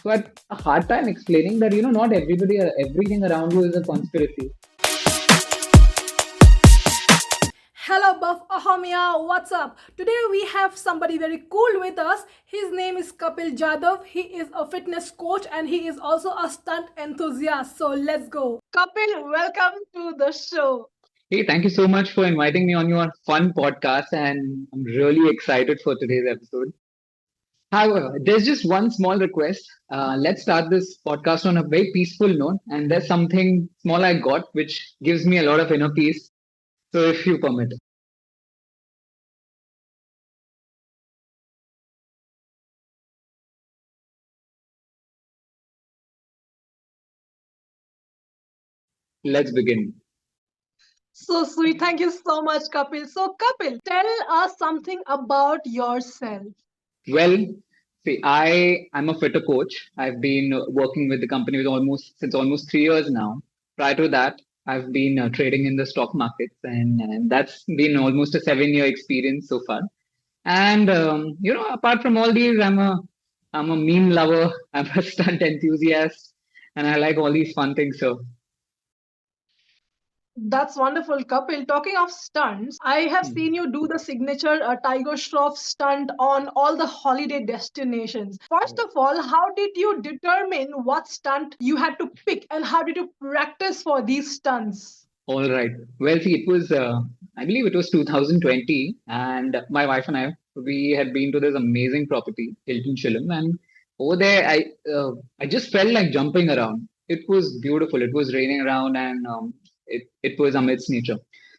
but a hard time explaining that not everything around you is a conspiracy. Hello, Buff Ahomia, what's up? Today we have somebody very cool with us. His name is Kapil Jadhav. He is a fitness coach and he is also a stunt enthusiast. So let's go. Kapil, welcome to the show. Hey, thank you so much for inviting me on your fun podcast, and I'm really excited for today's episode. However, there's just one small request. Let's start this podcast on a very peaceful note, and there's something small I got which gives me a lot of inner peace. So, if you permit, let's begin. So sweet. Thank you so much, Kapil. So, Kapil, tell us something about yourself. Well, see, I'm a fitter coach. I've been working with the company with almost 3 years now. Prior to that, I've been trading in the stock markets, and that's been almost a 7 year experience so far. And apart from all these, I'm a meme lover. I'm a stunt enthusiast, and I like all these fun things. So, That's wonderful, Kapil. Talking of stunts, I have hmm, seen you do the signature Tiger Shroff stunt on all the holiday destinations. First of all, how did you determine what stunt you had to pick and how did you practice for these stunts? all right. Well, see, I believe it was 2020, and my wife and we had been to this amazing property, Hilton Shillong, and over there, I just felt like jumping around. It was beautiful. It was raining around, and it was amidst nature.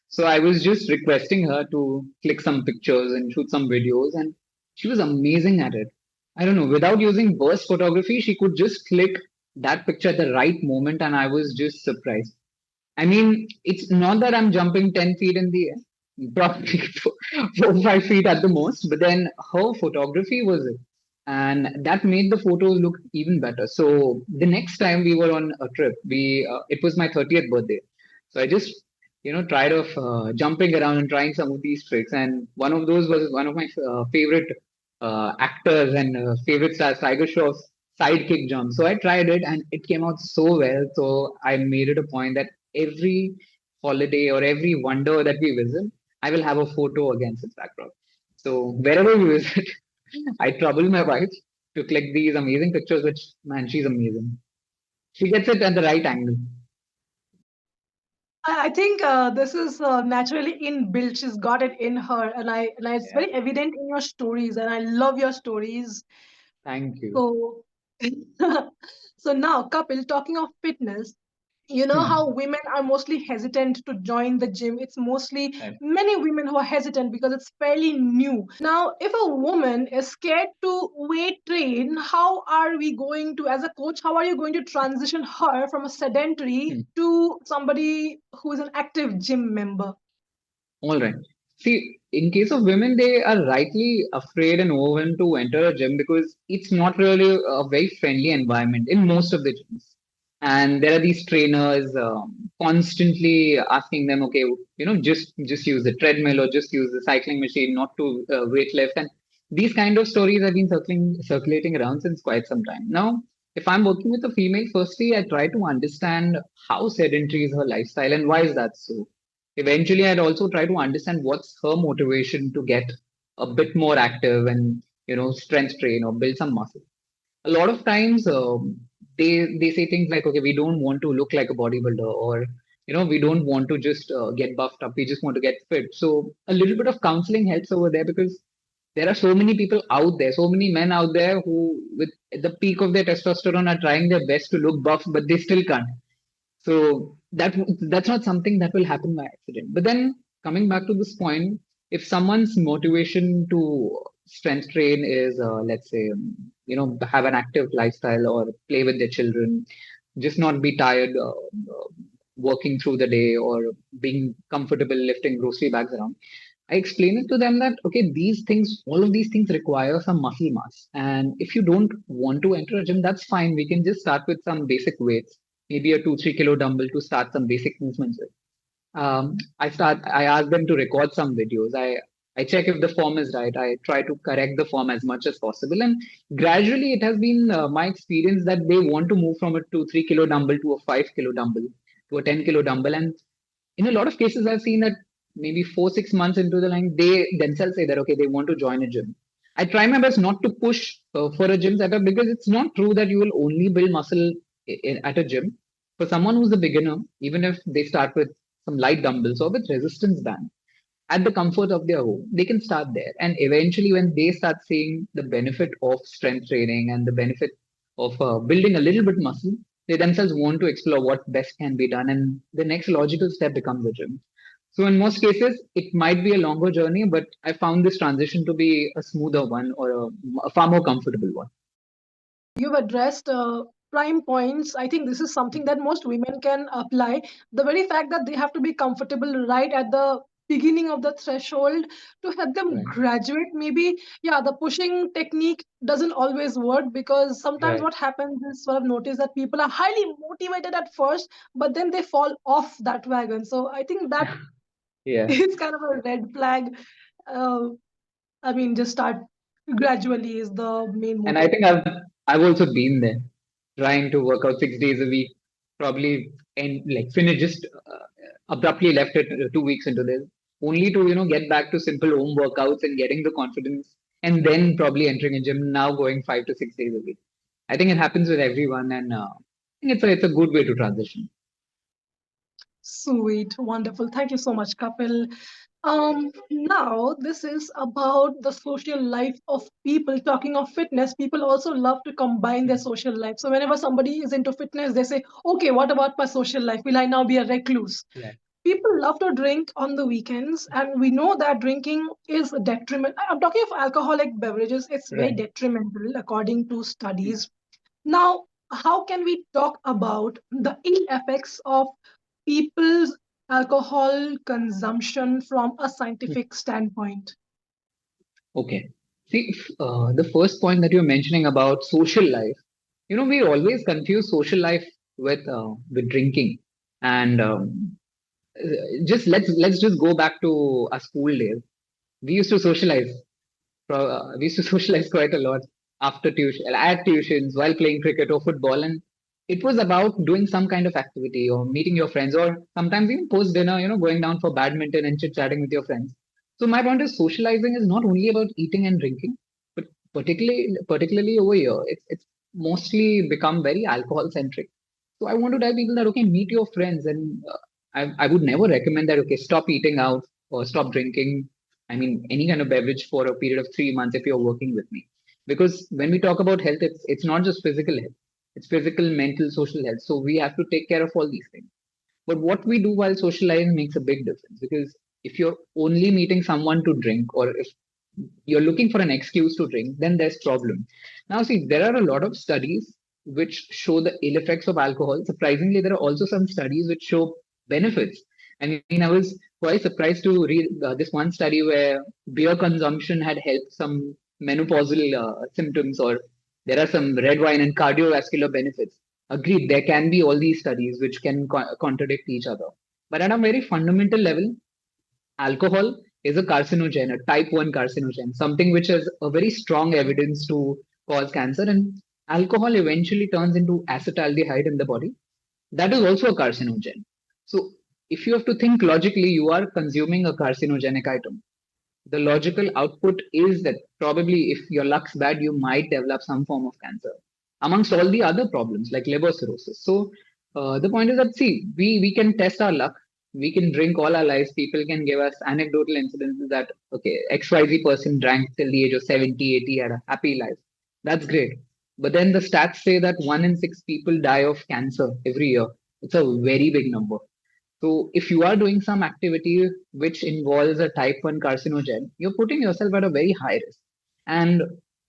So I was just requesting her to click some pictures and shoot some videos, and she was amazing at it. I don't know, without using burst photography, she could just click that picture at the right moment, and I was just surprised. I mean, it's not that I'm jumping 10 feet in the air, probably 4 or 5 feet at the most, but then her photography was it. And that made the photos look even better. So the next time we were on a trip, it was my 30th birthday. So I just, tried of jumping around and trying some of these tricks. And one of those was one of my favorite actors and favorite stars, Tiger Shroff's sidekick jump. So I tried it and it came out so well. So I made it a point that every holiday or every wonder that we visit, I will have a photo against its backdrop. So wherever we visit, I trouble my wife to click these amazing pictures, which man, she's amazing. She gets it at the right angle. I think this is naturally inbuilt. She's got it in her, and it's Yeah. very evident in your stories. And I love your stories. Thank you. So, so now, Kapil, talking of fitness, you know Hmm. how women are mostly hesitant to join the gym. It's mostly Right. many women who are hesitant because it's fairly new. Now, if a woman is scared to weight train, how are we going to, as a coach, how are you going to transition her from a sedentary Hmm. to somebody who is an active gym member? All right. See, in case of women, they are rightly afraid and overwhelmed to enter a gym because it's not really a very friendly environment in most of the gyms. And there are these trainers constantly asking them, okay, just use the treadmill or just use the cycling machine, not to weight lift. And these kind of stories have been circulating around since quite some time. Now, if I'm working with a female, firstly, I try to understand how sedentary is her lifestyle and why is that so. Eventually, I'd also try to understand what's her motivation to get a bit more active and strength train or build some muscle. A lot of times, they say things like, okay, we don't want to look like a bodybuilder, or we don't want to just get buffed up. We just want to get fit. So a little bit of counseling helps over there because there are so many people out there, so many men out there who, with at the peak of their testosterone, are trying their best to look buff, but they still can't. So that's not something that will happen by accident. But then coming back to this point, if someone's motivation to strength train is, let's say, have an active lifestyle or play with their children, just not be tired working through the day or being comfortable lifting grocery bags around. I explain it to them that, okay, all of these things require some muscle mass. And if you don't want to enter a gym, that's fine. We can just start with some basic weights, maybe a 2, 3 kilo dumbbell to start some basic movements with. I ask them to record some videos. I check if the form is right. I try to correct the form as much as possible. And gradually, it has been my experience that they want to move from a 2-3 kilo dumbbell to a 5 kilo dumbbell to a 10 kilo dumbbell. And in a lot of cases, I've seen that maybe 4-6 months into the line, they themselves say that, okay, they want to join a gym. I try my best not to push for a gym setup because it's not true that you will only build muscle at a gym. For someone who's a beginner, even if they start with some light dumbbells or with resistance band, at the comfort of their home, they can start there. And eventually, when they start seeing the benefit of strength training and the benefit of building a little bit muscle, they themselves want to explore what best can be done. And the next logical step becomes a gym. So, in most cases, it might be a longer journey, but I found this transition to be a smoother one or a far more comfortable one. You've addressed prime points. I think this is something that most women can apply. The very fact that they have to be comfortable right at the beginning of the threshold to help them Right. graduate. Maybe, yeah, the pushing technique doesn't always work, because sometimes Right. what happens is sort of notice that people are highly motivated at first, but then they fall off that wagon. So I think that Yeah. is kind of a red flag. Uh, I mean, just start gradually is the main And I motto. think I've also been there, trying to work out 6 days a week, probably and like finish just abruptly left it 2 weeks into this, only to get back to simple home workouts and getting the confidence, and then probably entering a gym now going 5 to 6 days a week. I think it happens with everyone, and I think it's a good way to transition. Sweet, wonderful. Thank you so much, Kapil. Now this is about the social life of people. Talking of fitness, people also love to combine their social life. So whenever somebody is into fitness, they say, "Okay, what about my social life? Will I now be a recluse?" Yeah. People love to drink on the weekends, and we know that drinking is a detriment. I'm talking of alcoholic beverages. It's very Right. detrimental according to studies. Now, how can we talk about the ill effects of people's alcohol consumption from a scientific standpoint? Okay. See, the first point that you're mentioning about social life, we always confuse social life with drinking, and just let's just go back to our school days. We used to socialize. We used to socialize quite a lot after tuition, at tuitions, while playing cricket or football, and it was about doing some kind of activity or meeting your friends, or sometimes even post dinner, going down for badminton and chit chatting with your friends. So my point is, socializing is not only about eating and drinking, but particularly over here, it's mostly become very alcohol centric. So I want to tell people that okay, meet your friends, and I would never recommend that okay, stop eating out or stop drinking. I mean, any kind of beverage for a period of 3 months if you're working with me, because when we talk about health, it's not just physical health; it's physical, mental, social health. So we have to take care of all these things. But what we do while socializing makes a big difference, because if you're only meeting someone to drink, or if you're looking for an excuse to drink, then there's problem. Now, see, there are a lot of studies which show the ill effects of alcohol. Surprisingly, there are also some studies which show benefits. I mean, I was quite surprised to read this one study where beer consumption had helped some menopausal symptoms, or there are some red wine and cardiovascular benefits. Agreed, there can be all these studies which can contradict each other. But at a very fundamental level, alcohol is a carcinogen, a type 1 carcinogen, something which has a very strong evidence to cause cancer. And alcohol eventually turns into acetaldehyde in the body. That is also a carcinogen. So, if you have to think logically, you are consuming a carcinogenic item. The logical output is that probably if your luck's bad, you might develop some form of cancer, amongst all the other problems like liver cirrhosis. So the point is that see, we can test our luck. We can drink all our lives. People can give us anecdotal incidences that okay, XYZ person drank till the age of 70, 80, had a happy life. That's great. But then the stats say that 1 in 6 people die of cancer every year. It's a very big number. So if you are doing some activity which involves a type 1 carcinogen, you're putting yourself at a very high risk. And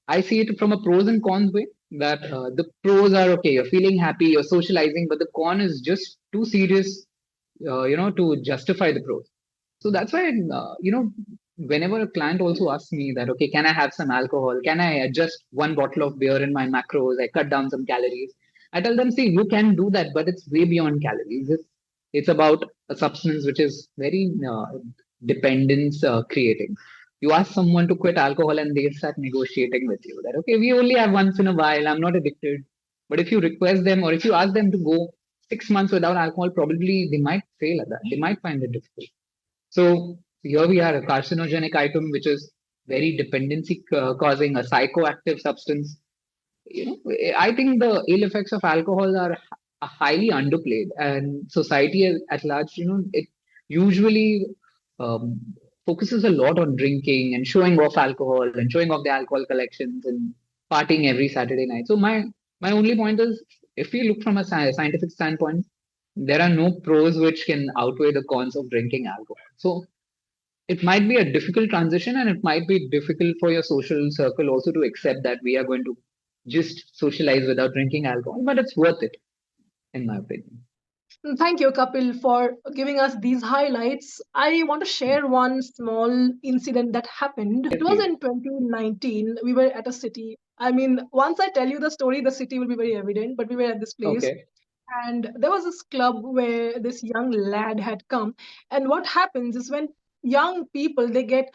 I see it from a pros and cons way that the pros are okay, you're feeling happy, you're socializing, but the con is just too serious, to justify the pros. So that's why, whenever a client also asks me that, okay, can I have some alcohol? Can I adjust one bottle of beer in my macros? I cut down some calories. I tell them, see, you can do that, but it's way beyond calories. It's about a substance which is very dependence creating. You ask someone to quit alcohol and they start negotiating with you that, okay, we only have once in a while, I'm not addicted. But if you request them or if you ask them to go 6 months without alcohol, probably they might fail at that. They might find it difficult. So here we are, a carcinogenic item, which is very dependency causing, a psychoactive substance. I think the ill effects of alcohol are highly underplayed, and society at large, it usually um, focuses a lot on drinking and showing off alcohol and showing off the alcohol collections and partying every Saturday night. So my only point is, if we look from a scientific standpoint, there are no pros which can outweigh the cons of drinking alcohol. So it might be a difficult transition, and it might be difficult for your social circle also to accept that we are going to just socialize without drinking alcohol, but it's worth it, in my opinion. Thank you, Kapil, for giving us these highlights. I want to share one small incident that happened. Yes, It was please. in 2019. We were at a city. I mean, once I tell you the story, the city will be very evident, but we were at this place, Okay. and there was this club where this young lad had come. And what happens is when young people they get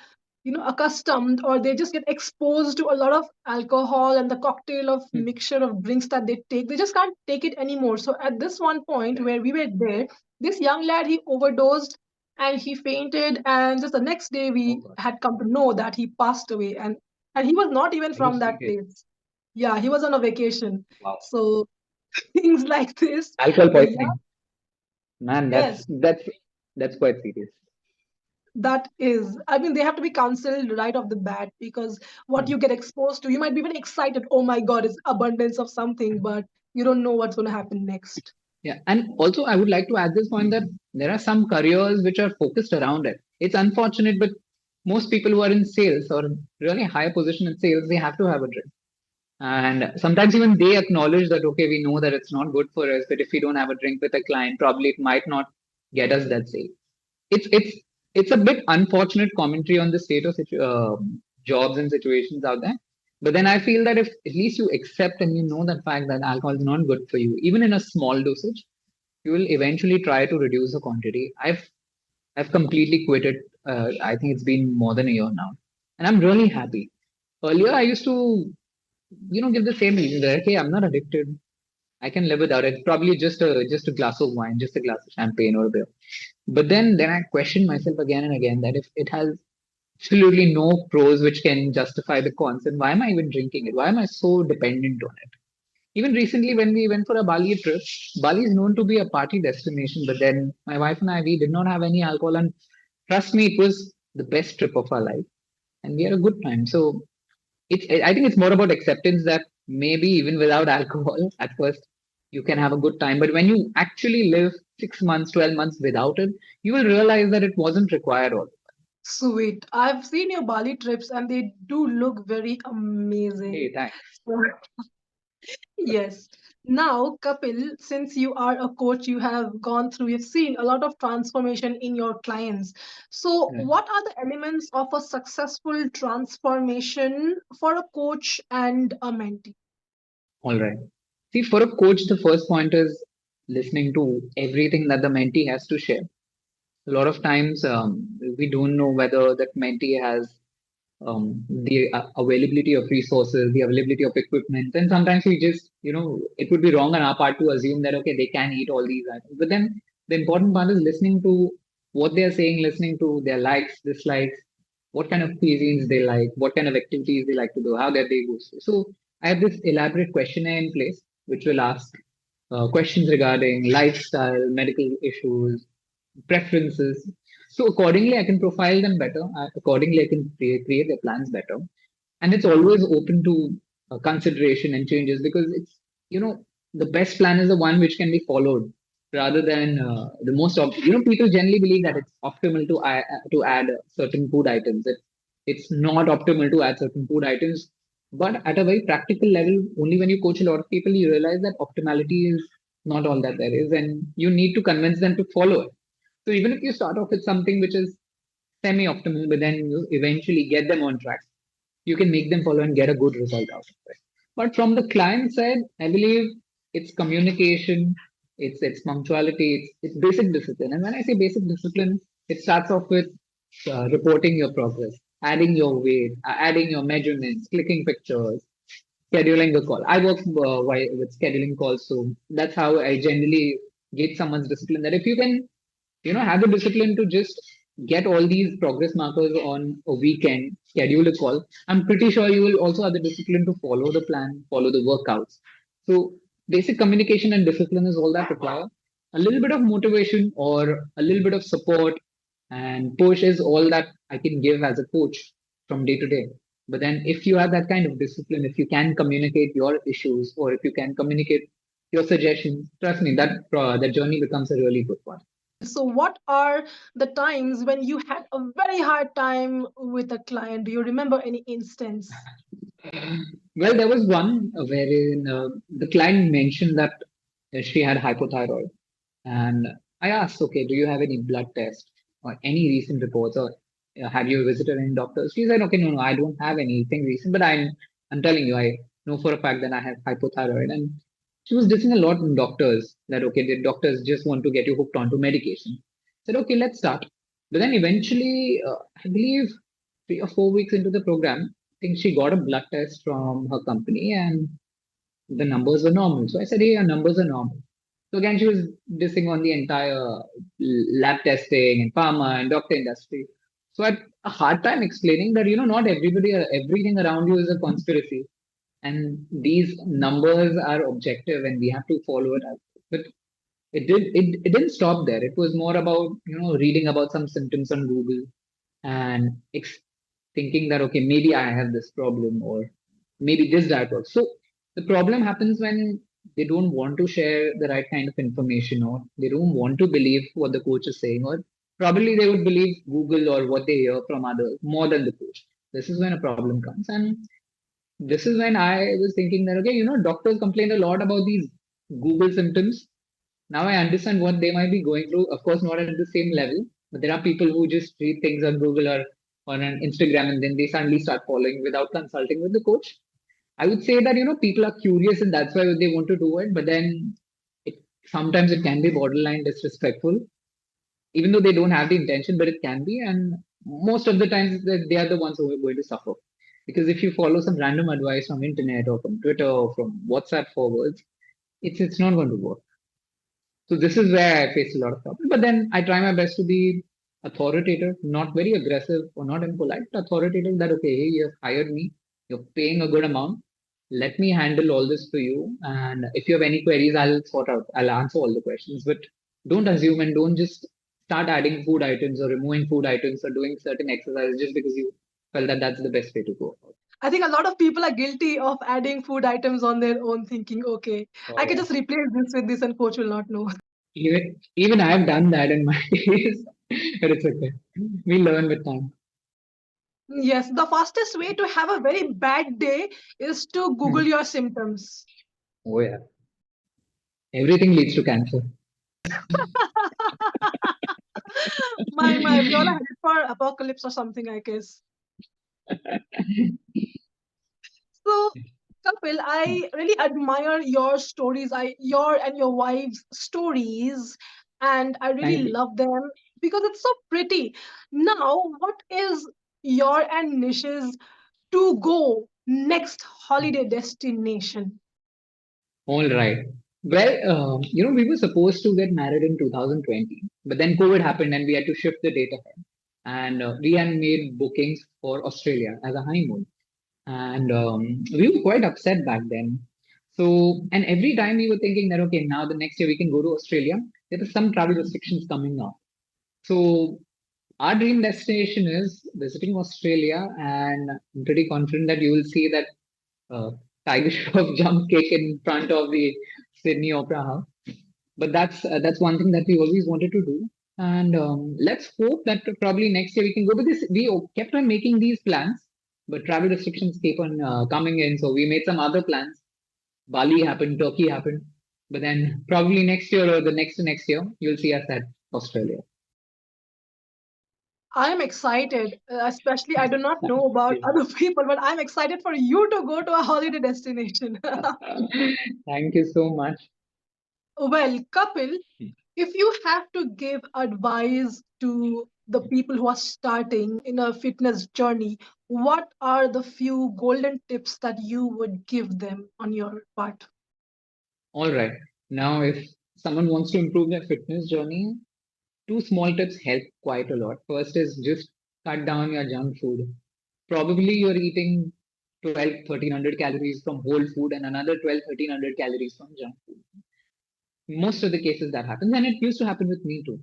accustomed, or they just get exposed to a lot of alcohol and the cocktail of Hmm. mixture of drinks that they take, they just can't take it anymore. So at this one point Right. where we were there, this young lad, he overdosed and he fainted, and just the next day Oh we God. had come to know that he passed away. And he was not even Are you from that serious? place. Yeah, he was on a vacation. Wow. So things like this. Alcohol But yeah, poisoning. Man, yes, that's quite serious. that is. I mean, they have to be counseled right off the bat, because what Hmm. you get exposed to, you might be very excited. Oh my God, it's abundance of something, but you don't know what's going to happen next. Yeah, and also I would like to add this point that there are some careers which are focused around it. It's unfortunate, but most people who are in sales or really higher position in sales, they have to have a drink. And sometimes even they acknowledge that, okay, we know that it's not good for us, but if we don't have a drink with a client, probably it might not get us that sale. It's a bit unfortunate commentary on the state of jobs and situations out there. But then I feel that if at least you accept and you know the fact that alcohol is not good for you, even in a small dosage, you will eventually try to reduce the quantity. I've completely quit it. I think it's been more than a year now, and I'm really happy. Earlier, I used to, give the same reason that, okay, I'm not addicted. I can live without it. Probably just a glass of wine, just a glass of champagne or a beer. But then I question myself again and again that if it has absolutely no pros which can justify the cons, then why am I even drinking it? Why am I so dependent on it? Even recently, when we went for a Bali trip, Bali is known to be a party destination, but then my wife and I, we did not have any alcohol. And trust me, it was the best trip of our life. And we had a good time. So I think it's more about acceptance that maybe even without alcohol, at first, you can have a good time. But when you actually live 6 months, 12 months without it, you will realize that it wasn't required all. Sweet. I've seen your Bali trips and they do look very amazing. Hey, thanks. So, yes. Now, Kapil, since you are a coach, you have gone through, you've seen a lot of transformation in your clients. So, Right. what are the elements of a successful transformation for a coach and a mentee? All right. See, for a coach, the first point is listening to everything that the mentee has to share. A lot of times, we don't know whether that mentee has the availability of resources, the availability of equipment, and sometimes we just, it would be wrong on our part to assume that, okay, they can eat all these items. But then the important part is listening to what they are saying, listening to their likes, dislikes, what kind of cuisines they like, what kind of activities they like to do, how their day goes. So I have this elaborate questionnaire in place, which will ask questions regarding lifestyle, medical issues, preferences. So accordingly, I can profile them better. Accordingly, I can create their plans better. And it's always open to consideration and changes because the best plan is the one which can be followed rather than the most people generally believe that it's optimal to add certain food items. It's not optimal to add certain food items, but at a very practical level, only when you coach a lot of people, you realize that optimality is not all that there is, and you need to convince them to follow it. So even if you start off with something which is semi-optimal, but then you eventually get them on track, you can make them follow and get a good result out of it. But from the client side, I believe it's communication, it's punctuality, it's basic discipline. And when I say basic discipline, it starts off with reporting your progress. adding your weight, adding your measurements, clicking pictures, scheduling a call. I work with scheduling calls, so that's how I generally get someone's discipline. That if you can, have the discipline to just get all these progress markers on a weekend, schedule a call. I'm pretty sure you will also have the discipline to follow the plan, follow the workouts. So basic communication and discipline is all that require. A little bit of motivation or a little bit of support and push is all that I can give as a coach from day to day. But then if you have that kind of discipline, if you can communicate your issues or if you can communicate your suggestions, trust me, that journey becomes a really good one. So, what are the times when you had a very hard time with a client? Do you remember any instance? Well, there was one wherein the client mentioned that she had hypothyroid. And I asked, okay, do you have any blood test or any recent reports or have you visited any doctors? She said, okay, no, no, I don't have anything recent, but I'm telling you, I know for a fact that I have hypothyroid. And she was dissing a lot in doctors that, okay, the doctors just want to get you hooked onto medication. I said, okay, let's start. But then eventually, I believe 3 or 4 weeks into the program, I think she got a blood test from her company and the numbers were normal. So I said, hey, your numbers are normal. So again, she was dissing on the entire lab testing and pharma and doctor industry. So I had a hard time explaining that, not everything around you is a conspiracy. And these numbers are objective and we have to follow it up. But it didn't stop there. It was more about, reading about some symptoms on Google and thinking that, okay, maybe I have this problem or maybe this diet works. So the problem happens when they don't want to share the right kind of information or they don't want to believe what the coach is saying or probably they would believe Google or what they hear from others more than the coach. This is when a problem comes. And this is when I was thinking that, okay, doctors complain a lot about these Google symptoms. Now I understand what they might be going through. Of course, not at the same level, but there are people who just read things on Google or on an Instagram and then they suddenly start following without consulting with the coach. I would say that people are curious and that's why they want to do it. But then it sometimes it can be borderline disrespectful, even though they don't have the intention, but it can be. And most of the times they are the ones who are going to suffer. Because if you follow some random advice from internet or from Twitter or from WhatsApp forwards, it's not going to work. So this is where I face a lot of problems. But then I try my best to be authoritative, not very aggressive or not impolite, but authoritative that okay, hey, you've hired me, you're paying a good amount. Let me handle all this for you. And if you have any queries, I'll answer all the questions. But don't assume and don't just start adding food items or removing food items or doing certain exercises just because you felt that that's the best way to go. I think a lot of people are guilty of adding food items on their own, thinking, okay, Oh I can yeah. just replace this with this and coach will not know. Even I've done that in my days, but it's okay. We learn with time. Yes, the fastest way to have a very bad day is to Google Hmm. your symptoms. Oh yeah. Everything leads to cancer. My, we all are headed for apocalypse or something, I guess. So, Kapil, I really admire your stories, your and your wife's stories, and I Thank really you. love them because it's so pretty. Now, what is your and Nish's to go next holiday destination? All right. Well, we were supposed to get married in 2020, but then COVID happened and we had to shift the date ahead. And we had made bookings for Australia as a honeymoon. And we were quite upset back then. So, and every time we were thinking that, okay, now the next year we can go to Australia, there were some travel restrictions coming up. So, our dream destination is visiting Australia, and I'm pretty confident that you will see that uh, Tiger Shroff jump kick in front of the Sydney Opera House. But that's one thing that we always wanted to do, and let's hope that probably next year we can go. Because we kept on making these plans, but travel restrictions keep on coming in, so we made some other plans. Bali happened, Turkey happened, but then probably next year or the next to next year, you'll see us at Australia. I am excited, especially I do not know Thank about you. other people, but I'm excited for you to go to a holiday destination. Thank you so much. Well, Kapil, if you have to give advice to the people who are starting in a fitness journey, what are the few golden tips that you would give them on your part? All right. Now, if someone wants to improve their fitness journey, two small tips help quite a lot. First is just cut down your junk food. Probably you're eating 12, 1300 calories from whole food and another 12, 1300 calories from junk food. Most of the cases that happens, and it used to happen with me too.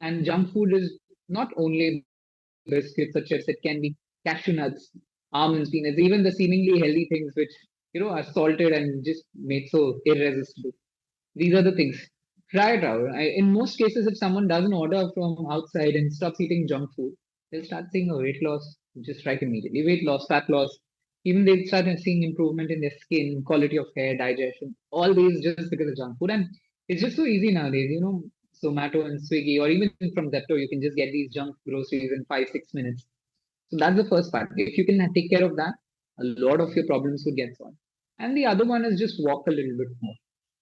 And junk food is not only biscuits or chips, it can be cashew nuts, almonds, peanuts, even the seemingly healthy things which are salted and just made so irresistible. These are the things. Try it out. In most cases, if someone doesn't order from outside and stops eating junk food, they'll start seeing a weight loss just right immediately. Weight loss, fat loss, even they'll start seeing improvement in their skin, quality of hair, digestion, all these just because of junk food. And it's just so easy nowadays, Zomato and Swiggy, or even from Zepto, you can just get these junk groceries in 5, 6 minutes. So that's the first part. If you can take care of that, a lot of your problems would get solved. And the other one is just walk a little bit more.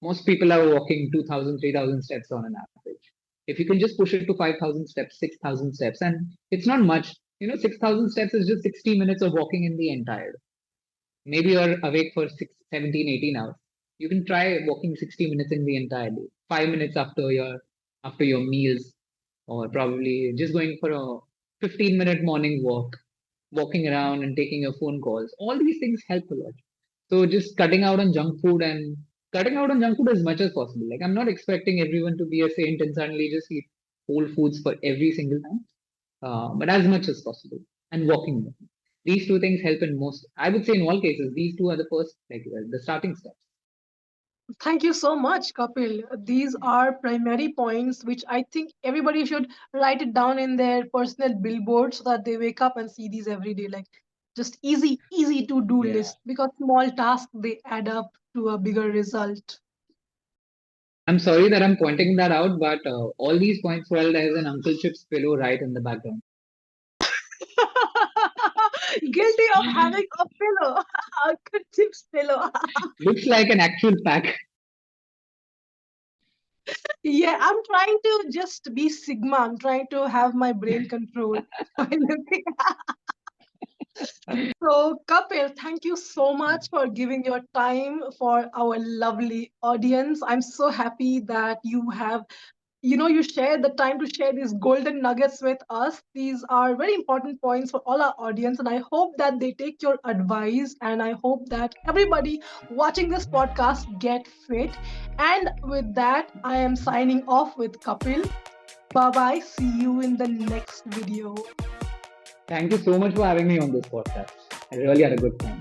Most people are walking 2,000, 3,000 steps on an average. If you can just push it to 5,000 steps, 6,000 steps, and it's not much. 6,000 steps is just 60 minutes of walking in the entire day. Maybe you're awake for 17, 18 hours. You can try walking 60 minutes in the entire day. 5 minutes after your meals, or probably just going for a 15-minute morning walk, walking around and taking your phone calls. All these things help a lot. So just cutting out on junk food and cutting out on junk food as much as possible. Like I'm not expecting everyone to be a saint and suddenly just eat whole foods for every single time, but as much as possible and walking more. These two things help in most. I would say in all cases, these two are the first, like the starting steps. Thank you so much, Kapil. These are primary points which I think everybody should write it down in their personal billboard so that they wake up and see these every day. Like just easy to do Yeah. list because small tasks they add up to a bigger result. I'm sorry that I'm pointing that out, but all these points, well, there's an Uncle Chip's pillow right in the background. Guilty of having a pillow, a chips pillow. Looks like an actual pack. Yeah, I'm trying to just be Sigma. I'm trying to have my brain control. So, Kapil, thank you so much for giving your time for our lovely audience. I'm so happy that you share the time to share these golden nuggets with us. These are very important points for all our audience, and I hope that they take your advice. And I hope that everybody watching this podcast get fit. And with that, I am signing off with Kapil. Bye bye. See you in the next video. Thank you so much for having me on this podcast. I really had a good time.